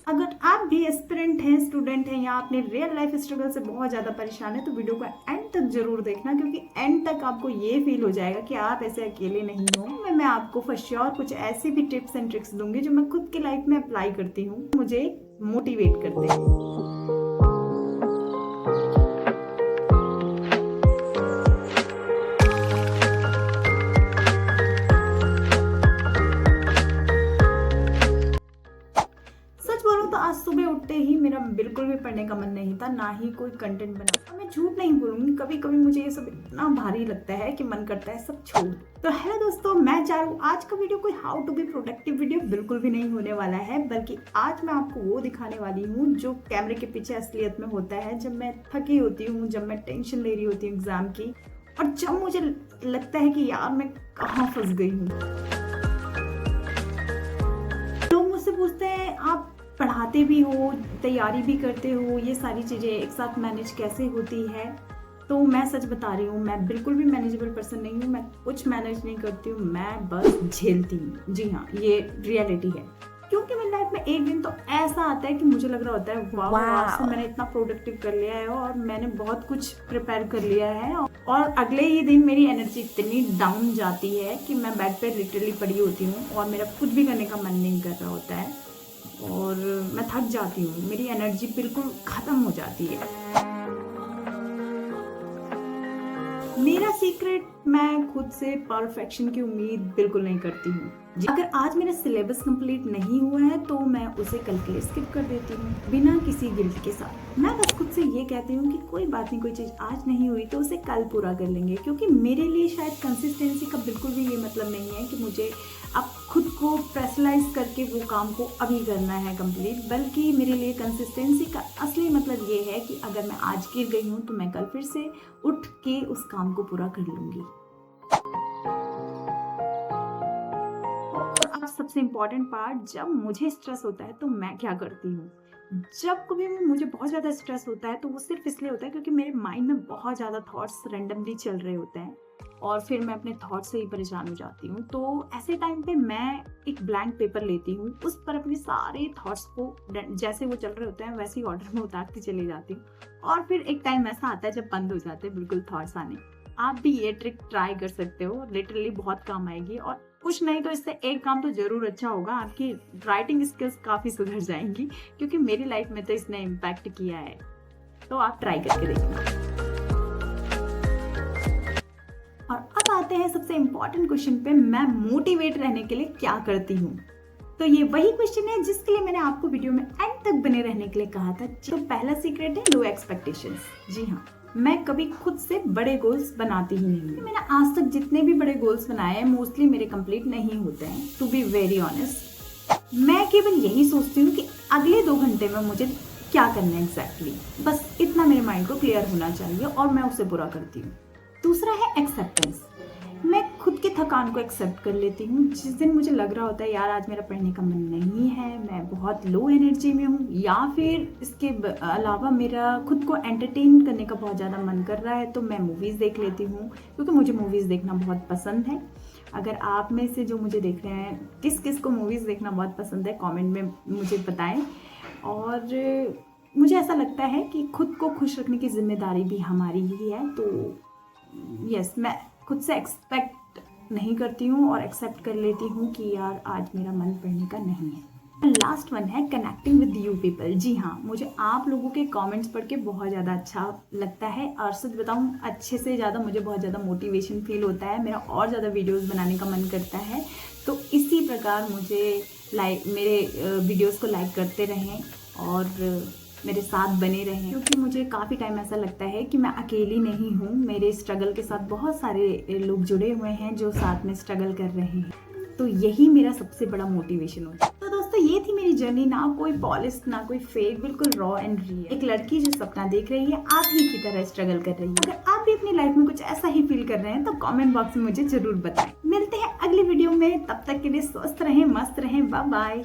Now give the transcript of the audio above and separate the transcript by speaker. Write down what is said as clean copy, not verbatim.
Speaker 1: अगर आप भी एस्पिरेंट हैं, स्टूडेंट हैं या अपने रियल लाइफ स्ट्रगल से बहुत ज़्यादा परेशान है तो वीडियो को एंड तक जरूर देखना, क्योंकि एंड तक आपको ये फील हो जाएगा कि आप ऐसे अकेले नहीं हो। मैं आपको फॉर श्योर कुछ ऐसी भी टिप्स एंड ट्रिक्स दूंगी जो मैं खुद की लाइफ में अप्लाई करती हूँ, मुझे मोटिवेट करते हैं। सच बोलूं तो आज सुबह उठते ही मेरा बिल्कुल भी पढ़ने का मन नहीं था, ना ही कोई कंटेंट बना। मैं झूठ नहीं बोलूंगी, कभी कभी मुझे ये सब इतना भारी लगता है कि मन करता है सब छोड़। तो हेलो दोस्तों, मैं चारू। आज का वीडियो कोई how to be productive video बिल्कुल भी नहीं होने वाला है, बल्कि आज मैं आपको वो दिखाने वाली हूँ जो कैमरे के पीछे असलियत में होता है। जब मैं थकी होती हूँ, जब मैं टेंशन ले रही होती हूँ एग्जाम की, और जब मुझे लगता है कि यार मैं कहाँ फंस गई हूँ। लोग मुझसे पूछते हैं आप पढ़ाते भी हो, तैयारी भी करते हो, ये सारी चीज़ें एक साथ मैनेज कैसे होती है। तो मैं सच बता रही हूँ, मैं बिल्कुल भी मैनेजेबल पर्सन नहीं हूँ। मैं कुछ मैनेज नहीं करती हूँ, मैं बस झेलती हूँ। जी हाँ, ये रियलिटी है। क्योंकि मेरी लाइफ में एक दिन तो ऐसा आता है कि मुझे लग रहा होता है वाह आज से मैंने इतना प्रोडक्टिव कर लिया है और मैंने बहुत कुछ प्रिपेयर कर लिया है, और अगले ही दिन मेरी एनर्जी इतनी डाउन जाती है कि मैं बेड पे लिटरली पड़ी होती हूँ और मेरा कुछ भी करने का मन नहीं कर रहा होता है और मैं थक जाती हूँ, मेरी एनर्जी बिल्कुल खत्म हो जाती है। मेरा सीक्रेट, मैं खुद से परफेक्शन की उम्मीद बिल्कुल नहीं करती हूँ। अगर आज मेरा सिलेबस कंप्लीट नहीं हुआ है तो मैं उसे कल के लिए स्किप कर देती हूँ बिना किसी गिल्ट के साथ। मैं बस खुद से ये कहती हूँ कि कोई बात नहीं, कोई चीज़ आज नहीं हुई तो उसे कल पूरा कर लेंगे। क्योंकि मेरे लिए शायद कंसिस्टेंसी का बिल्कुल भी ये मतलब नहीं है कि मुझे अब खुद को प्रेशराइज करके वो काम को अभी करना है कंप्लीट, बल्कि मेरे लिए कंसिस्टेंसी का असली मतलब ये है कि अगर मैं आज गिर गई हूँ तो मैं कल फिर से उठ के उस काम को पूरा कर लूँगी। अब सबसे इम्पॉर्टेंट पार्ट, जब मुझे स्ट्रेस होता है तो मैं क्या करती हूँ। जब कभी भी मुझे बहुत ज़्यादा स्ट्रेस होता है तो वो सिर्फ इसलिए होता है क्योंकि मेरे माइंड में बहुत ज़्यादा थॉट्स रैंडमली चल रहे होते हैं और फिर मैं अपने थॉट्स से ही परेशान हो जाती हूँ। तो ऐसे टाइम पे मैं एक ब्लैंक पेपर लेती हूँ, उस पर अपने सारे थॉट्स को जैसे वो चल रहे होते हैं वैसे ही ऑर्डर में उतारती चली जाती हूँ। और फिर एक टाइम ऐसा आता है जब बंद हो जाते हैं बिल्कुल थॉट्स आने। आप भी ये ट्रिक ट्राई कर सकते हो, लिटरली बहुत काम आएगी। और कुछ नहीं तो इससे एक काम तो जरूर अच्छा होगा, आपकी राइटिंग स्किल्स काफ़ी सुधर जाएंगी, क्योंकि मेरी लाइफ में तो इसने इम्पैक्ट किया है। तो आप ट्राई करके देखना। और अब आते हैं सबसे इम्पोर्टेंट क्वेश्चन पे, मैं मोटिवेट रहने के लिए क्या करती हूँ। तो ये वही क्वेश्चन है जिसके लिए मैंने आपको वीडियो में एंड तक बने रहने के लिए कहा था। तो पहला सीक्रेट है लो एक्सपेक्टेशंस। जी हाँ, मैं कभी खुद से बड़े गोल्स बनाती ही नहीं हूँ। मैंने आज तक जितने भी बड़े गोल्स बनाए हैं मोस्टली मेरे कंप्लीट नहीं होते हैं, टू बी वेरी ऑनेस्ट। मैं केवल यही सोचती हूँ कि अगले 2 घंटे में मुझे क्या करना है एग्जैक्टली, बस इतना मेरे माइंड को क्लियर होना चाहिए और मैं उसे पूरा करती हूँ। दूसरा है एक्सेप्टेंस। मैं खुद की थकान को एक्सेप्ट कर लेती हूँ। जिस दिन मुझे लग रहा होता है यार आज मेरा पढ़ने का मन नहीं है, मैं बहुत लो एनर्जी में हूँ, या फिर इसके अलावा मेरा खुद को एंटरटेन करने का बहुत ज़्यादा मन कर रहा है, तो मैं मूवीज़ देख लेती हूँ, क्योंकि मुझे मूवीज़ देखना बहुत पसंद है। अगर आप में से जो मुझे देख रहे हैं किस किस को मूवीज़ देखना बहुत पसंद है, कमेंट में मुझे बताएं। और मुझे ऐसा लगता है कि खुद को खुश रखने की जिम्मेदारी भी हमारी ही है। तो यस, मैं खुद से एक्सपेक्ट नहीं करती हूँ और एक्सेप्ट कर लेती हूँ कि यार आज मेरा मन पढ़ने का नहीं है। लास्ट वन है कनेक्टिंग विद यू पीपल। जी हाँ, मुझे आप लोगों के कमेंट्स पढ़ के बहुत ज़्यादा अच्छा लगता है, और सच बताऊँ अच्छे से ज़्यादा मुझे बहुत ज़्यादा मोटिवेशन फील होता है, मेरा और ज़्यादा वीडियोस बनाने का मन करता है। तो इसी प्रकार मुझे मेरे वीडियोस को लाइक करते रहें और मेरे साथ बने रहें, क्योंकि मुझे काफ़ी टाइम ऐसा लगता है कि मैं अकेली नहीं हूँ। मेरे स्ट्रगल के साथ बहुत सारे लोग जुड़े हुए हैं जो साथ में स्ट्रगल कर रहे हैं। तो यही मेरा सबसे बड़ा मोटिवेशन होता है। तो दोस्तों ये थी मेरी जर्नी, ना कोई पॉलिश ना कोई फेक, बिल्कुल रॉ एंड रियल। एक लड़की जो सपना देख रही है, आप ही की तरह स्ट्रगल कर रही है। अगर आप भी अपनी लाइफ में कुछ ऐसा ही फील कर रहे हैं तो कमेंट बॉक्स में मुझे जरूर बताएं। मिलते हैं अगली वीडियो में, तब तक के लिए स्वस्थ रहें, मस्त रहें, बाय बाय।